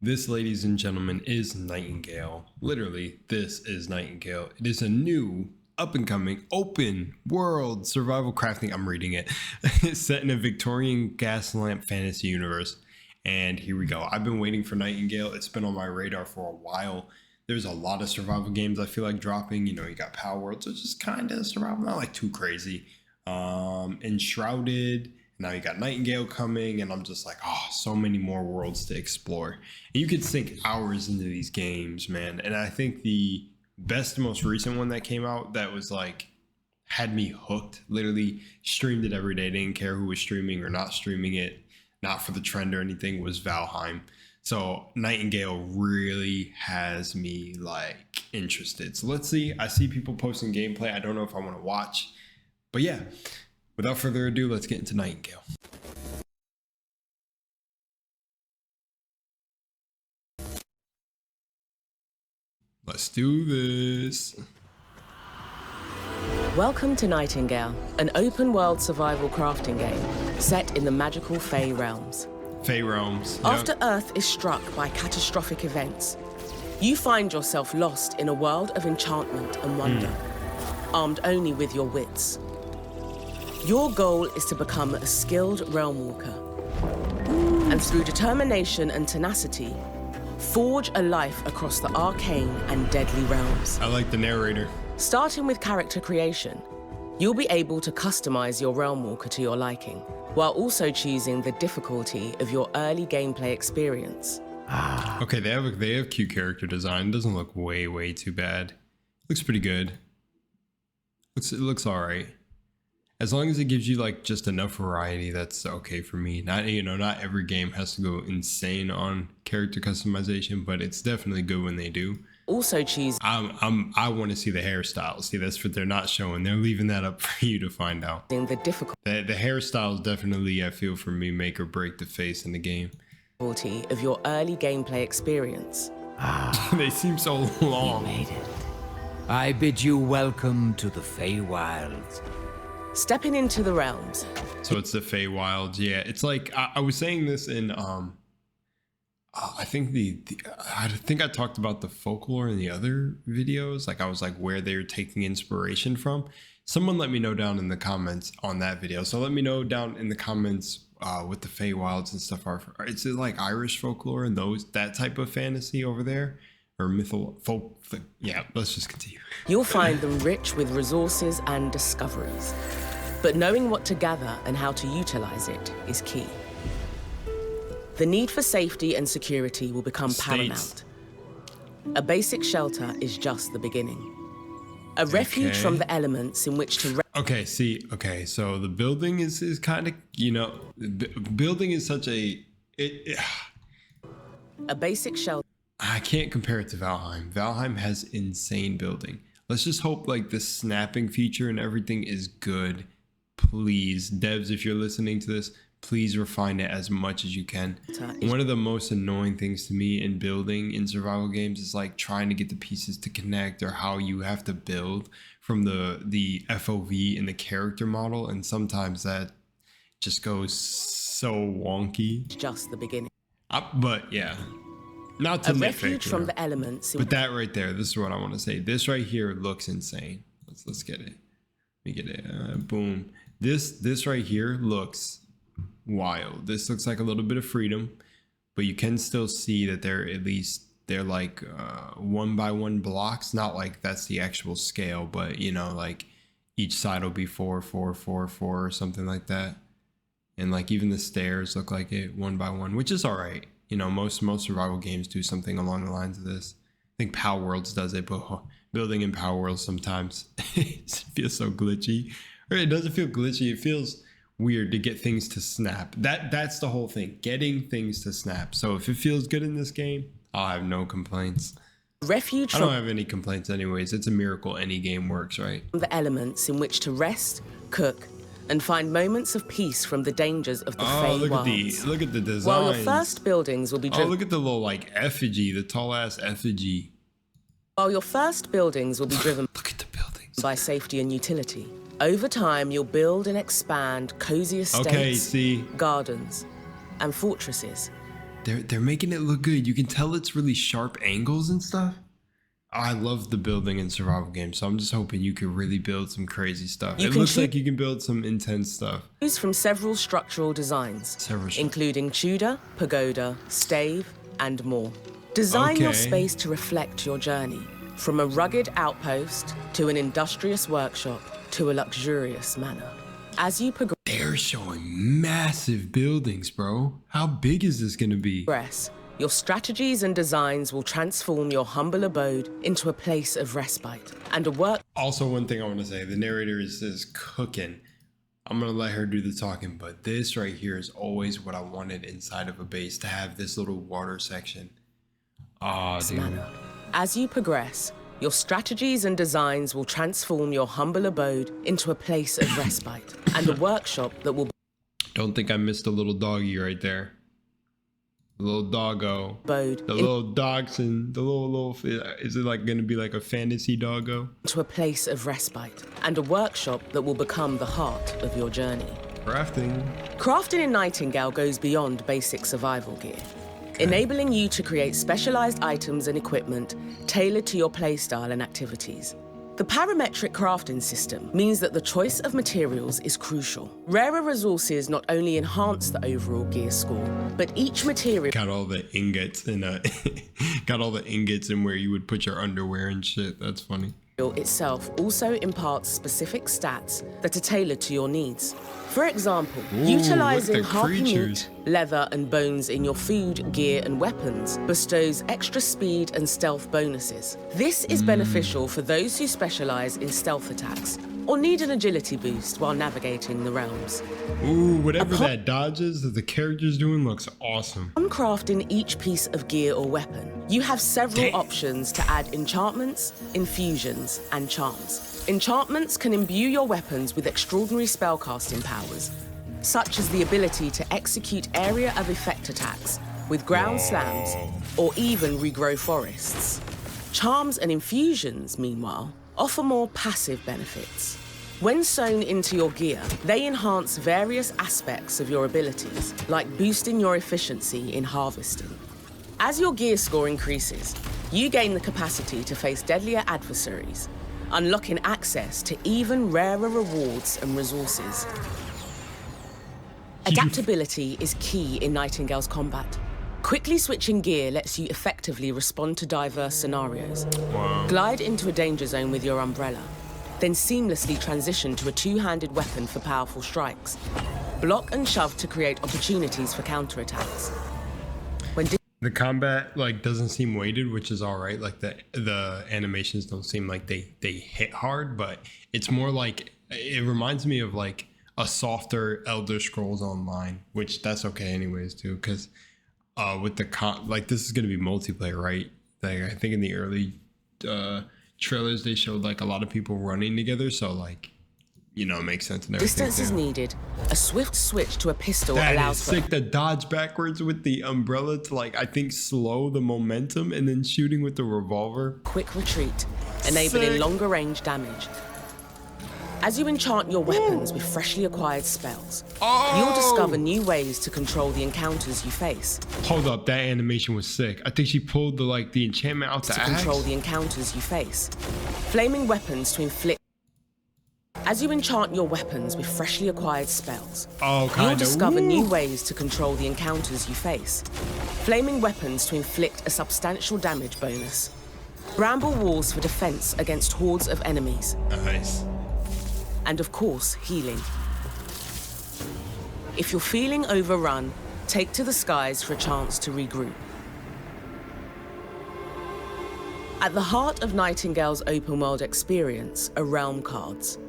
This, ladies and gentlemen, is Nightingale. Literally, this is Nightingale. It is a new, up-and-coming, open world survival crafting. I'm reading it. It's set in a Victorian gas lamp fantasy universe. And here we go. I've been waiting for Nightingale. It's been on my radar for a while. There's a lot of survival games I feel like dropping. You know, you got Power Worlds, which is kind of survival, not like too crazy. Enshrouded. Now you got Nightingale coming, and I'm just like, oh, so many more worlds to explore. And you could sink hours into these games, man. And I think the best, most recent one that came out that was like, had me hooked, literally streamed it every day, didn't care who was streaming or not streaming it, not for the trend or anything, was Valheim. So Nightingale really has me like interested. So let's see. I see people posting gameplay. I don't know if I want to watch, but yeah. Without further ado, let's get into Nightingale. Let's do this. Welcome to Nightingale, an open-world survival crafting game set in the magical Fey realms. Fey realms. After Earth is struck by catastrophic events, you find yourself lost in a world of enchantment and wonder, armed only with your wits. Your goal is to become a skilled realm walker, and through determination and tenacity, forge a life across the arcane and deadly realms. I like the narrator. Starting with character creation, you'll be able to customize your realm walker to your liking, while also choosing the difficulty of your early gameplay experience. Okay, they have cute character design. Doesn't look way too bad. Looks pretty good. It looks all right. As long as it gives you like just enough variety, that's okay for me. Not every game has to go insane on character customization, but it's definitely good when they do. Also choose. I want to see the hairstyles. See, that's what they're not showing. They're leaving that up for you to find out. The difficulty. The hairstyles definitely, I feel, for me, make or break the face in the game. Of your early gameplay experience. They seem so long. You made it. I bid you welcome to the Feywilds. Stepping into the realms. So it's the Feywilds, yeah. It's like I was saying this in I think I think I talked about the folklore in the other videos. Like I was like where they're taking inspiration from. Someone let me know down in the comments on that video. So let me know down in the comments what the Feywilds and stuff are. Is it like Irish folklore and that type of fantasy over there? Or yeah, let's just continue. You'll find them rich with resources and discoveries. But knowing what to gather and how to utilize it is key. The need for safety and security will become paramount. A basic shelter is just the beginning. A refuge from the elements in which to... Okay, so the building is kind of, building is such a... A basic shelter. I can't compare it to Valheim. Valheim has insane building. Let's just hope like the snapping feature and everything is good. Please, devs, if you're listening to this, please refine it as much as you can. One of the most annoying things to me in building in survival games is like trying to get the pieces to connect or how you have to build from the FOV in the character model. And sometimes that just goes so wonky. Just the beginning. But yeah. Not to a refuge from the elements. But that right there, this is what I want to say. This right here looks insane. Let's get it. Let me get it. Boom. This right here looks wild. This looks like a little bit of freedom, but you can still see that they're like 1x1 blocks. Not like that's the actual scale, but like each side will be 4, 4, 4, 4 or something like that. And like even the stairs look like it 1x1, which is all right. Most survival games do something along the lines of this. I think Power Worlds does it, but building in Power Worlds sometimes it feels so glitchy. Or it doesn't feel glitchy. It feels weird to get things to snap. That's the whole thing, getting things to snap. So if it feels good in this game, I'll have no complaints. Refuge. I don't have any complaints anyways. It's a miracle any game works, right? The elements in which to rest, cook, and find moments of peace from the dangers of the Feywilds. Look at the designs. While your first buildings will be driven. Oh, look at the little like effigy, the tall ass effigy. While your first buildings will be driven. Look at the buildings. By safety and utility. Over time, you'll build and expand cozy estates, gardens, and fortresses. they're making it look good. You can tell it's really sharp angles and stuff. I love the building in survival games, so I'm just hoping you can really build some crazy stuff. It looks like you can build some intense stuff. Choose from several structural designs, including Tudor, pagoda, stave, and more. Design your space to reflect your journey, from a rugged outpost to an industrious workshop to a luxurious manor. As you progress, they're showing massive buildings, bro. How big is this gonna be? Your strategies and designs will transform your humble abode into a place of respite and a work. Also, one thing I want to say, the narrator is cooking. I'm going to let her do the talking, but this right here is always what I wanted inside of a base, to have this little water section. Ah, dude. As you progress, your strategies and designs will transform your humble abode into a place of respite and a workshop that will... Don't think I missed a little doggy right there. The little doggo, the little dachshund, the little, is it like going to be like a fantasy doggo? To a place of respite and a workshop that will become the heart of your journey. Crafting in Nightingale goes beyond basic survival gear, enabling you to create specialized items and equipment tailored to your playstyle and activities. The parametric crafting system means that the choice of materials is crucial. Rarer resources not only enhance the overall gear score, but each material... Got all the ingots in where you would put your underwear and shit. That's funny. Itself also imparts specific stats that are tailored to your needs. For example, utilizing harpy meat, leather, and bones in your food, gear, and weapons bestows extra speed and stealth bonuses. This is beneficial for those who specialize in stealth attacks or need an agility boost while navigating the realms. Ooh, whatever that dodge is that the character's doing looks awesome. On crafting each piece of gear or weapon, you have several options to add enchantments, infusions, and charms. Enchantments can imbue your weapons with extraordinary spellcasting powers, such as the ability to execute area of effect attacks with ground slams, or even regrow forests. Charms and infusions, meanwhile, offer more passive benefits. When sewn into your gear, they enhance various aspects of your abilities, like boosting your efficiency in harvesting. As your gear score increases, you gain the capacity to face deadlier adversaries, unlocking access to even rarer rewards and resources. Adaptability is key in Nightingale's combat. Quickly switching gear lets you effectively respond to diverse scenarios. Glide into a danger zone with your umbrella, then seamlessly transition to a two-handed weapon for powerful strikes. Block and shove to create opportunities for counterattacks. The combat doesn't seem weighted, which is all right. Like the animations don't seem like they hit hard, but it's more like, it reminds me of like a softer Elder Scrolls Online, which that's okay anyways too, because with the this is going to be multiplayer, right? Like I think in the early trailers they showed like a lot of people running together, so like, you know, it makes sense and everything. Distance is needed. A swift switch to a pistol that allows is sick. The dodge backwards with the umbrella to like, I think, slow the momentum, and then shooting with the revolver. Quick retreat, enabling longer range damage. As you enchant your weapons with freshly acquired spells, you'll discover new ways to control the encounters you face. Hold up, that animation was sick. I think she pulled the enchantment out the axe. To control the encounters you face. Flaming weapons to inflict. As you enchant your weapons with freshly acquired spells, you'll discover new ways to control the encounters you face. Flaming weapons to inflict a substantial damage bonus. Bramble walls for defense against hordes of enemies. Nice. And of course, healing. If you're feeling overrun, take to the skies for a chance to regroup. At the heart of Nightingale's open world experience are realm cards,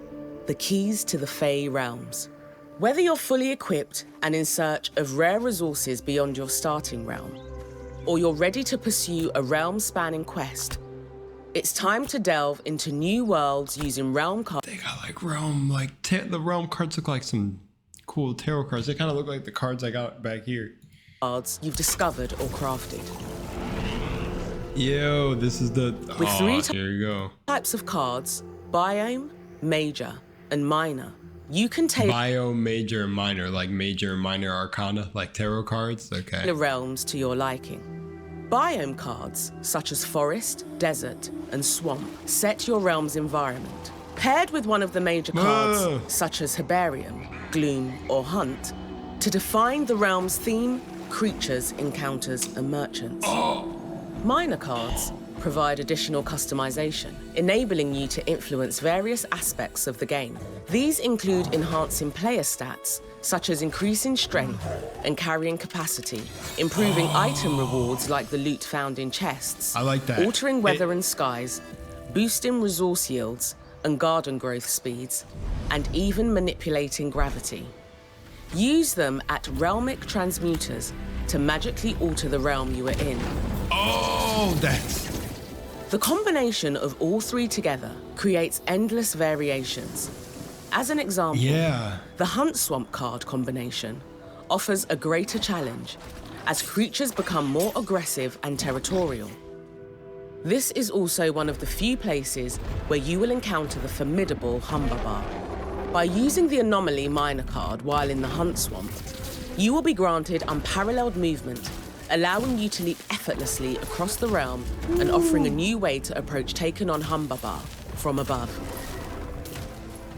the keys to the Fey realms. Whether you're fully equipped and in search of rare resources beyond your starting realm, or you're ready to pursue a realm-spanning quest, it's time to delve into new worlds using realm cards. They got like realm, the realm cards look like some cool tarot cards. They kind of look like the cards I got back here. Cards you've discovered or crafted. Yo, this is the... With here you go. Types of cards, biome, major, and minor, You can tailor Bio, major, and minor, like major and minor arcana, like tarot cards. Okay. the realms to your liking. Biome cards, such as forest, desert, and swamp, set your realm's environment. Paired with one of the major cards, such as herbarium, gloom, or hunt, to define the realm's theme, creatures, encounters, and merchants. Minor cards provide additional customization, enabling you to influence various aspects of the game. These include enhancing player stats, such as increasing strength and carrying capacity, improving item rewards like the loot found in chests, I like that. altering weather and skies, boosting resource yields and garden growth speeds, and even manipulating gravity. Use them at realmic transmuters to magically alter the realm you are in. Oh, that's... The combination of all three together creates endless variations. As an example, Yeah. the Hunt Swamp card combination offers a greater challenge as creatures become more aggressive and territorial. This is also one of the few places where you will encounter the formidable Humberbar. By using the Anomaly minor card while in the Hunt Swamp, you will be granted unparalleled movement, allowing you to leap effortlessly across the realm and offering a new way to approach taken on Humberbar from above.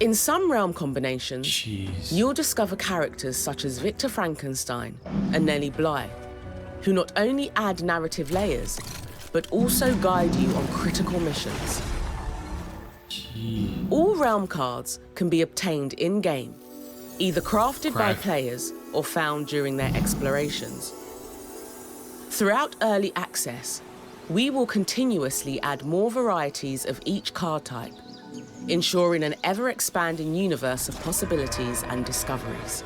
In some realm combinations, Jeez. you'll discover characters such as Victor Frankenstein and Nellie Bly, who not only add narrative layers, but also guide you on critical missions. All realm cards can be obtained in-game, either crafted by players or found during their explorations. Throughout early access, we will continuously add more varieties of each card type, ensuring an ever-expanding universe of possibilities and discoveries.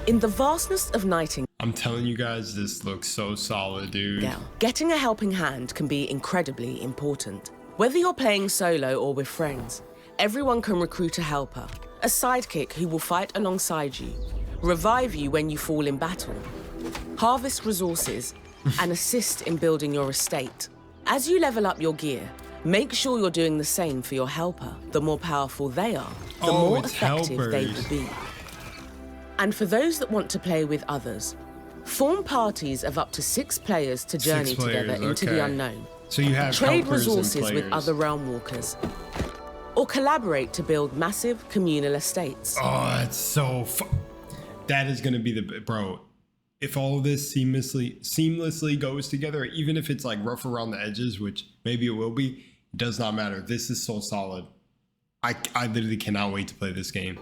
In the vastness of Nightingale, I'm telling you guys, this looks so solid, dude. getting a helping hand can be incredibly important. Whether you're playing solo or with friends, everyone can recruit a helper, a sidekick who will fight alongside you, revive you when you fall in battle, harvest resources, and assist in building your estate. As you level up your gear, make sure you're doing the same for your helper. The more powerful they are, the more effective they will be. And for those that want to play with others, form parties of up to 6 players to journey together into the unknown. So you have Trade helpers and resources with players. other realm walkers, or collaborate to build massive communal estates. Oh, that's so that is gonna be the bro. If all of this seamlessly goes together, even if it's like rough around the edges, which maybe it will be, it does not matter. This is so solid. I literally cannot wait to play this game.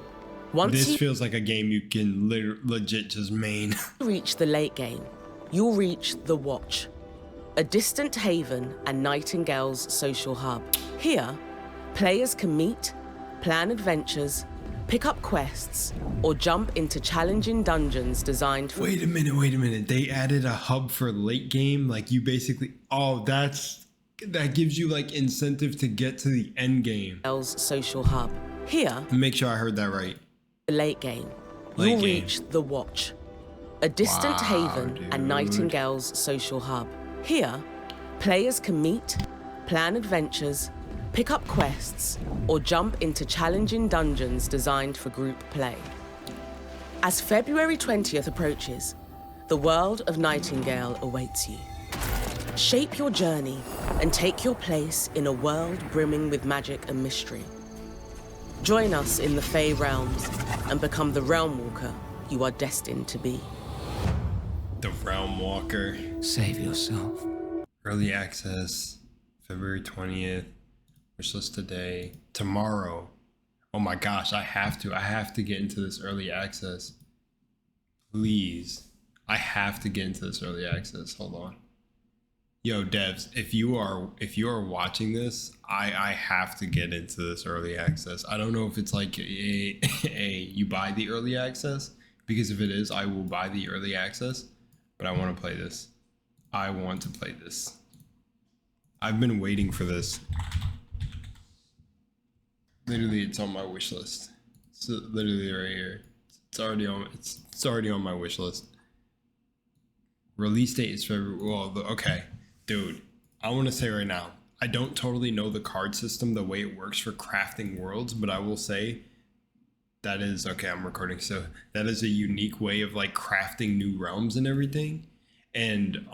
This feels like a game you can legit just main. Reach the late game, you'll reach the Watch, a distant haven and Nightingale's social hub. Here, players can meet, plan adventures, pick up quests, or jump into challenging dungeons designed for... Wait a minute. They added a hub for late game. Like you basically, that gives you like incentive to get to the end game. Nightingale's social hub. Here, Make sure I heard that right. the late game, Late you'll game. reach the Watch, a distant haven and Nightingale's social hub. Here, players can meet, plan adventures, pick up quests, or jump into challenging dungeons designed for group play. As February 20th approaches, the world of Nightingale awaits you. Shape your journey and take your place in a world brimming with magic and mystery. Join us in the Fey realms and become the Realm Walker you are destined to be. The Realm Walker. Save yourself. Early access, February 20th. Wishlist today. Tomorrow. Oh my gosh, I have to get into this early access. Please. I have to get into this early access. Hold on. Yo, devs, if you are watching this, I have to get into this early access. I don't know if it's like you buy the early access, because if it is, I will buy the early access, but I want to play this. I want to play this. I've been waiting for this. Literally, it's on my wish list. It's literally right here. It's already on my wish list. Release date is February. Well, okay. Dude, I want to say right now, I don't totally know the card system, the way it works for crafting worlds, but I will say that is okay. I'm recording. So that is a unique way of like crafting new realms and everything. And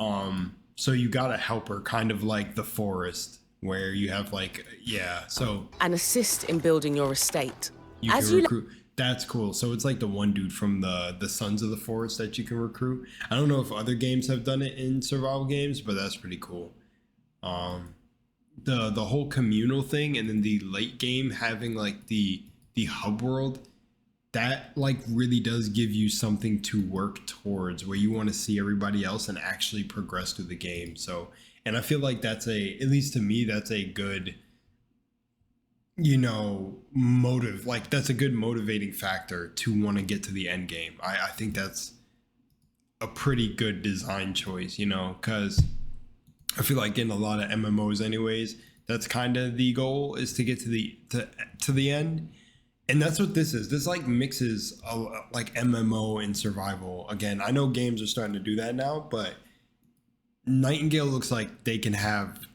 so you got a helper, kind of like the forest, where you have like, yeah. So and assist in building your estate. you can recruit. That's cool. So it's like the one dude from the Sons of the Forest that you can recruit. I don't know if other games have done it in survival games, but that's pretty cool. The whole communal thing, and then the late game having like the hub world, that like really does give you something to work towards, where you want to see everybody else and actually progress through the game. So, and I feel like that's at least to me, that's a good, you know, motive. Like that's a good motivating factor to want to get to the end game. I think that's a pretty good design choice, you know, because I feel like in a lot of MMOs anyways, that's kind of the goal, is to get to the end. And that's what this is. This like mixes like MMO and survival. Again, I know games are starting to do that now, but Nightingale looks like they can have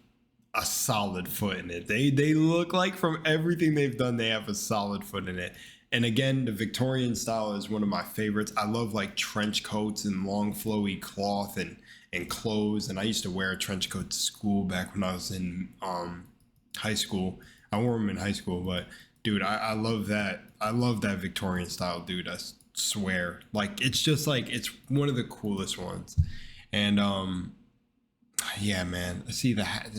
a solid foot in it. They look like, from everything they've done, they have a solid foot in it. And again, the Victorian style is one of my favorites. I love like trench coats and long flowy cloth and clothes. And I used to wear a trench coat to school back when I was in high school. I wore them in high school, but dude, I love that. I love that Victorian style, dude. I swear. Like, it's just like, it's one of the coolest ones. And yeah, man. I see the hat.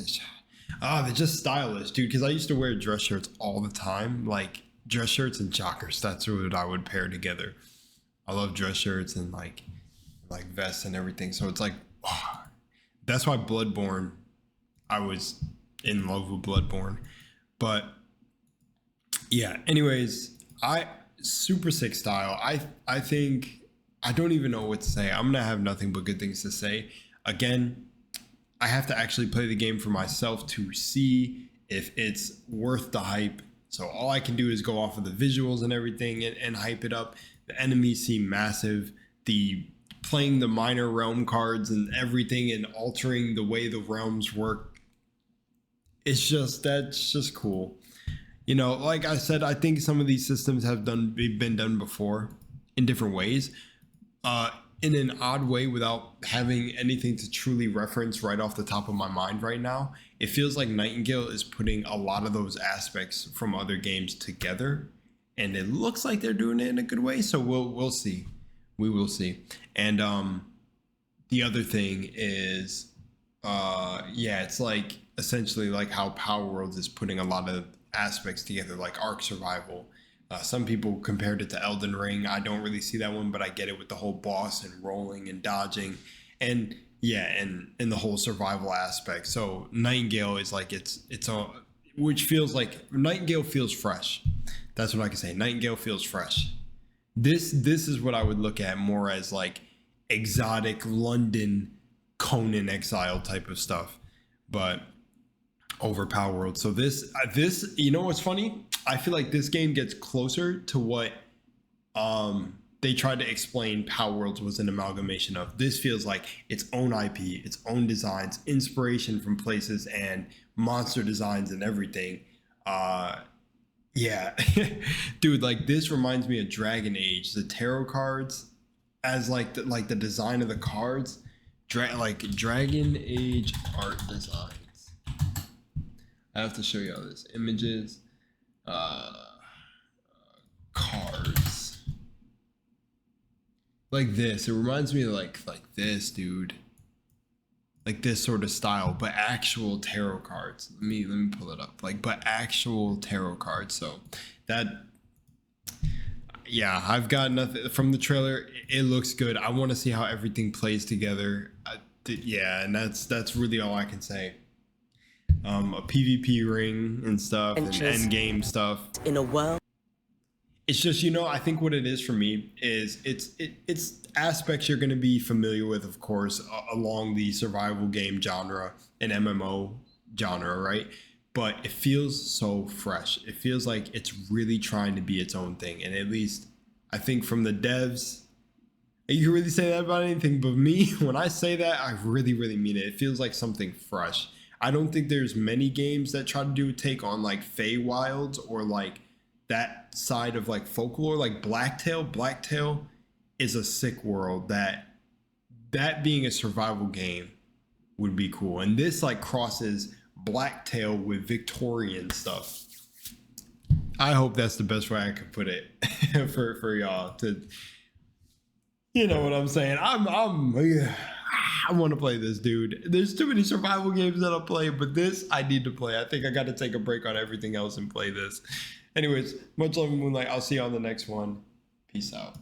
They're just stylish, dude. Because I used to wear dress shirts all the time, like dress shirts and joggers. That's what I would pair together. I love dress shirts and like vests and everything. So it's like, oh, that's why Bloodborne, I was in love with Bloodborne. But yeah, anyways, super sick style. I think, I don't even know what to say. I'm gonna have nothing but good things to say. Again, I have to actually play the game for myself to see if it's worth the hype. So all I can do is go off of the visuals and everything and hype it up. The enemies seem massive. Playing the minor realm cards and everything and altering the way the realms work, that's just cool. You know, like I said, I think some of these systems have been done before in different ways, in an odd way, without having anything to truly reference right off the top of my mind right now. It feels like Nightingale is putting a lot of those aspects from other games together, and it looks like they're doing it in a good way. So we'll see. We will see. And the other thing is, yeah, it's like essentially like how Power Worlds is putting a lot of aspects together, like Ark Survival. Some people compared it to Elden Ring. I don't really see that one, but I get it with the whole boss and rolling and dodging, and yeah, and the whole survival aspect. So Nightingale is like it's a, which feels like Nightingale feels fresh. That's what I can say. Nightingale feels fresh. This is what I would look at more as like exotic London Conan Exile type of stuff, but over Power World. So this, you know what's funny? I feel like this game gets closer to what they tried to explain Power Worlds was an amalgamation of. This feels like its own IP, its own designs, inspiration from places, and monster designs and everything. Yeah, dude, like this reminds me of Dragon Age, the tarot cards, as like the design of the cards, like Dragon Age art designs. I have to show you all this. Images, cards, like this. It reminds me of like this, dude. Like this sort of style, but actual tarot cards. Let me pull it up. Like, but actual tarot cards. So that, yeah, I've got nothing from the trailer. It looks good. I want to see how everything plays together. Yeah, and that's really all I can say. A PvP ring and stuff, and end game stuff. In a world, it's just, you know, I think what it is for me is it's aspects you're going to be familiar with, of course, along the survival game genre and MMO genre, right? But it feels so fresh. It feels like it's really trying to be its own thing. And at least I think from the devs, you can really say that about anything but me. When I say that, I really, really mean it. It feels like something fresh. I don't think there's many games that try to do a take on like Feywilds or like that side of like folklore, like Blacktail is a sick world that being a survival game would be cool. And this like crosses Blacktail with Victorian stuff. I hope that's the best way I could put it for y'all to, you know what I'm saying? I want to play this, dude. There's too many survival games that I'll play, but this I need to play. I think I got to take a break on everything else and play this. Anyways, much love, Moonlight. I'll see you on the next one. Peace out.